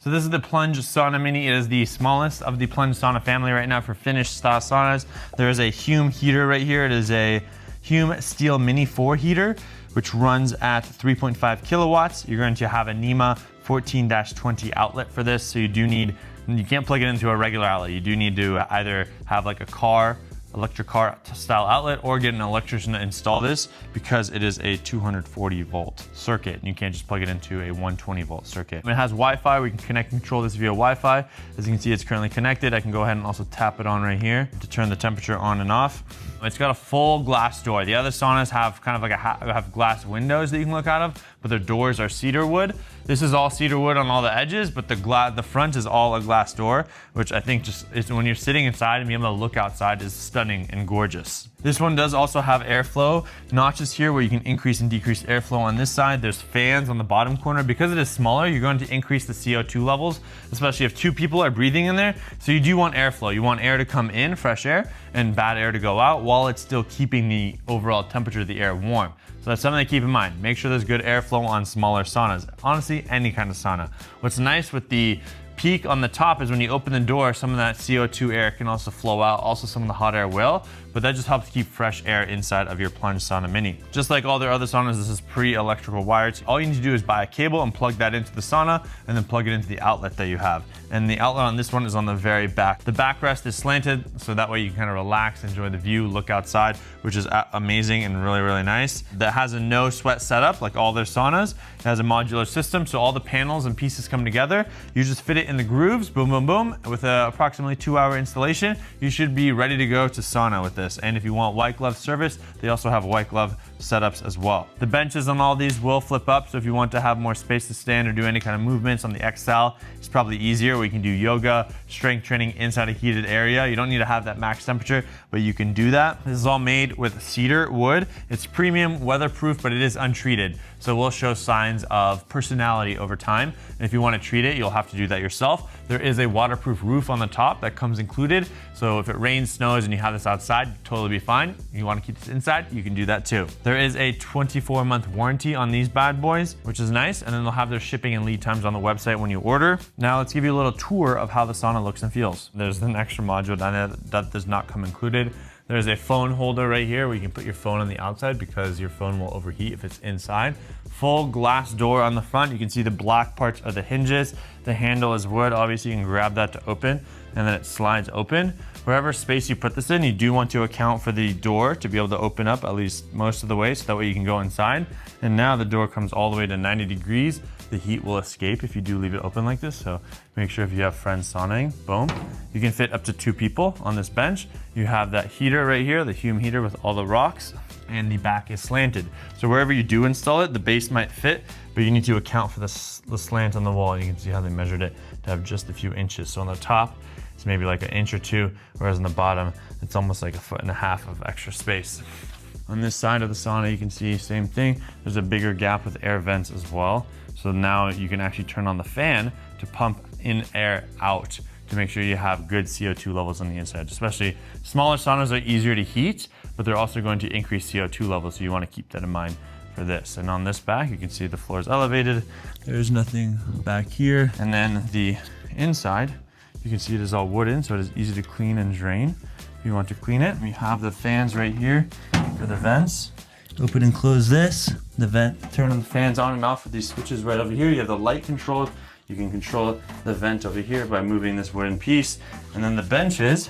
So this is the Plunge Sauna Mini. It is the smallest of the Plunge sauna family right now for finished style saunas. There is a Hume heater right here. It is a Hume Steel Mini 4 heater, which runs at 3.5 kilowatts. You're going to have a NEMA 14-20 outlet for this. So you can't plug it into a regular outlet. You do need to either have like a electric car style outlet or get an electrician to install this because it is a 240 volt circuit. You can't just plug it into a 120 volt circuit. It has Wi-Fi. We can connect and control this via Wi-Fi. As you can see, it's currently connected. I can go ahead and also tap it on right here to turn the temperature on and off. It's got a full glass door. The other saunas have kind of like have glass windows that you can look out of, but their doors are cedar wood. This is all cedar wood on all the edges, but the front is all a glass door, which I think just is, when you're sitting inside and being able to look outside, is stunning and gorgeous. This one does also have airflow notches here where you can increase and decrease airflow on this side. There's fans on the bottom corner. Because it is smaller, you're going to increase the CO2 levels, especially if two people are breathing in there. So you do want airflow. You want air to come in, fresh air, and bad air to go out while it's still keeping the overall temperature of the air warm. So that's something to keep in mind. Make sure there's good airflow on smaller saunas. Honestly, any kind of sauna. What's nice with the peak on the top is when you open the door, some of that CO2 air can also flow out. Also, some of the hot air will, but that just helps keep fresh air inside of your Plunge Sauna Mini. Just like all their other saunas, this is pre-electrical wired. So all you need to do is buy a cable and plug that into the sauna and then plug it into the outlet that you have. And the outlet on this one is on the very back. The backrest is slanted, so that way you can kind of relax, enjoy the view, look outside, which is amazing and really, really nice. That has a no sweat setup like all their saunas. It has a modular system, so all the panels and pieces come together. You just fit it in the grooves, boom, boom, boom. With a approximately 2-hour installation, you should be ready to go to sauna with this. And if you want white glove service, they also have white glove setups as well. The benches on all these will flip up, so if you want to have more space to stand or do any kind of movements on the XL, it's probably easier where you can do yoga, strength training inside a heated area. You don't need to have that max temperature, but you can do that. This is all made with cedar wood. It's premium, weatherproof, but it is untreated. So it will show signs of personality over time. And if you want to treat it, you'll have to do that yourself. There is a waterproof roof on the top that comes included. So if it rains, snows, and you have this outside, you'll totally be fine. If you want to keep this inside, you can do that too. There is a 24-month warranty on these bad boys, which is nice. And then they'll have their shipping and lead times on the website when you order. Now let's give you a little tour of how the sauna looks and feels. There's an extra module down there that does not come included. There's a phone holder right here where you can put your phone on the outside because your phone will overheat if it's inside. Full glass door on the front. You can see the black parts of the hinges. The handle is wood. Obviously, you can grab that to open and then it slides open. Wherever space you put this in, you do want to account for the door to be able to open up at least most of the way so that way you can go inside. And now the door comes all the way to 90 degrees. The heat will escape if you do leave it open like this. So make sure if you have friends sauning, boom. You can fit up to 2 people on this bench. You have that heater right here, the Hume heater with all the rocks, and the back is slanted. So wherever you do install it, the base might fit, but you need to account for the slant on the wall. You can see how they measured it to have just a few inches. So on the top, it's maybe like 1 inch or 2, whereas on the bottom, it's almost like 1.5 feet of extra space. On this side of the sauna, you can see same thing. There's a bigger gap with air vents as well. So now you can actually turn on the fan to pump in air out to make sure you have good CO2 levels on the inside. Especially smaller saunas are easier to heat, but they're also going to increase CO2 levels. So you want to keep that in mind for this. And on this back, you can see the floor is elevated. There's nothing back here. And then the inside, you can see it is all wooden, so it is easy to clean and drain. If you want to clean it, we have the fans right here for the vents. Open and close this. The vent, turn the fans on and off with these switches right over here. You have the light control. You can control the vent over here by moving this wooden piece. And then the benches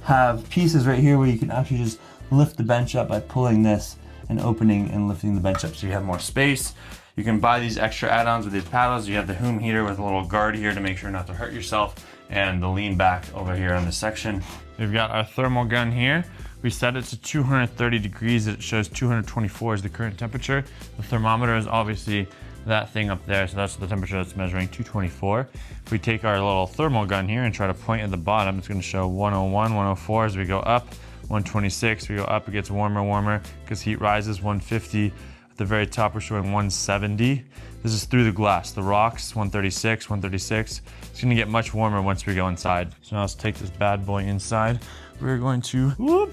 have pieces right here where you can actually just lift the bench up by pulling this and opening and lifting the bench up so you have more space. You can buy these extra add-ons with these paddles. You have the Hume heater with a little guard here to make sure not to hurt yourself, and the lean back over here on this section. We've got our thermal gun here. We set it to 230 degrees. It shows 224 is the current temperature. The thermometer is obviously that thing up there, so that's the temperature that's measuring, 224. If we take our little thermal gun here and try to point at the bottom, it's gonna show 101, 104 as we go up, 126, we go up, it gets warmer, warmer, because heat rises, 150. At the very top, we're showing 170. This is through the glass. The rocks, 136, 136. It's gonna get much warmer once we go inside. So now let's take this bad boy inside. We're going to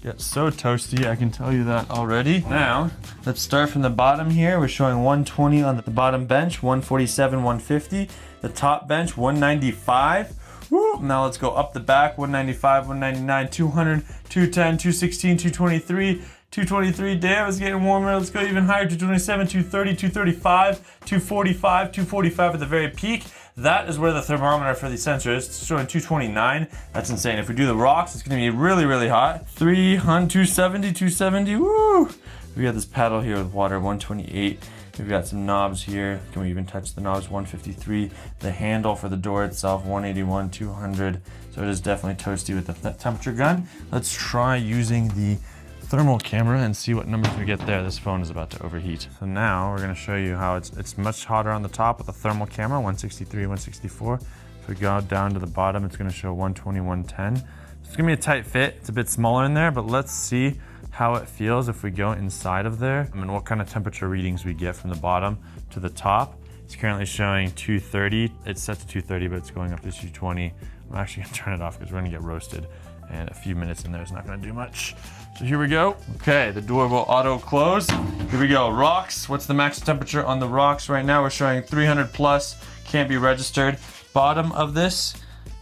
Get so toasty, I can tell you that already. Now, let's start from the bottom here. We're showing 120 on the bottom bench, 147, 150. The top bench, 195. Woo! Now let's go up the back, 195, 199, 200, 210, 216, 223, 223. Damn, it's getting warmer. Let's go even higher, 227, 230, 235, 245, 245 at the very peak. That is where the thermometer for the sensor is. It's showing 229. That's insane. If we do the rocks, it's gonna be really, really hot. 300, 270, 270, woo! We got this paddle here with water, 128. We've got some knobs here. Can we even touch the knobs? 153. The handle for the door itself, 181, 200. So it is definitely toasty with the temperature gun. Let's try using the thermal camera and see what numbers we get there. This phone is about to overheat. So now we're gonna show you how it's much hotter on the top with the thermal camera, 163, 164. If we go down to the bottom, it's gonna show 120, 110. It's gonna be a tight fit. It's a bit smaller in there, but let's see how it feels if we go inside of there. I mean, what kind of temperature readings we get from the bottom to the top. It's currently showing 230. It's set to 230, but it's going up to 220. I'm actually gonna turn it off because we're gonna get roasted. And a few minutes in there is not gonna do much. So here we go. Okay, the door will auto close. Here we go, rocks. What's the max temperature on the rocks right now? We're showing 300 plus, can't be registered. Bottom of this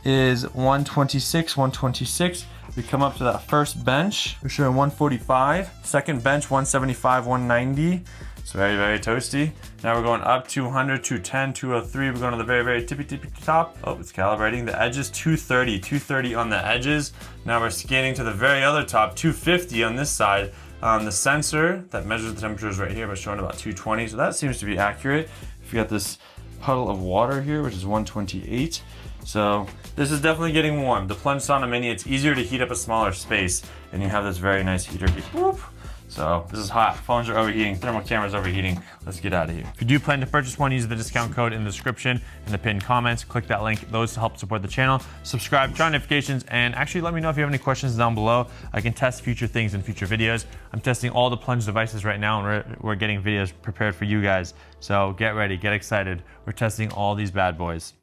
is 126, 126. We come up to that first bench. We're showing 145. Second bench, 175, 190. It's very, very toasty. Now we're going up 200, 210, 203. We're going to the very, very tippy top. Oh, it's calibrating. The edges, 230, 230 on the edges. Now we're scanning to the very other top, 250 on this side. The sensor that measures the temperatures right here, but showing about 220. So that seems to be accurate. We got this puddle of water here, which is 128. So this is definitely getting warm. The Plunge Sauna Mini, it's easier to heat up a smaller space, and you have this very nice heater. Whoop. So this is hot. Phones are overheating, thermal cameras overheating. Let's get out of here. If you do plan to purchase one, use the discount code in the description and the pinned comments. Click that link. Those help support the channel. Subscribe, turn on notifications, and actually let me know if you have any questions down below. I can test future things in future videos. I'm testing all the Plunge devices right now, and we're getting videos prepared for you guys. So get ready, get excited. We're testing all these bad boys.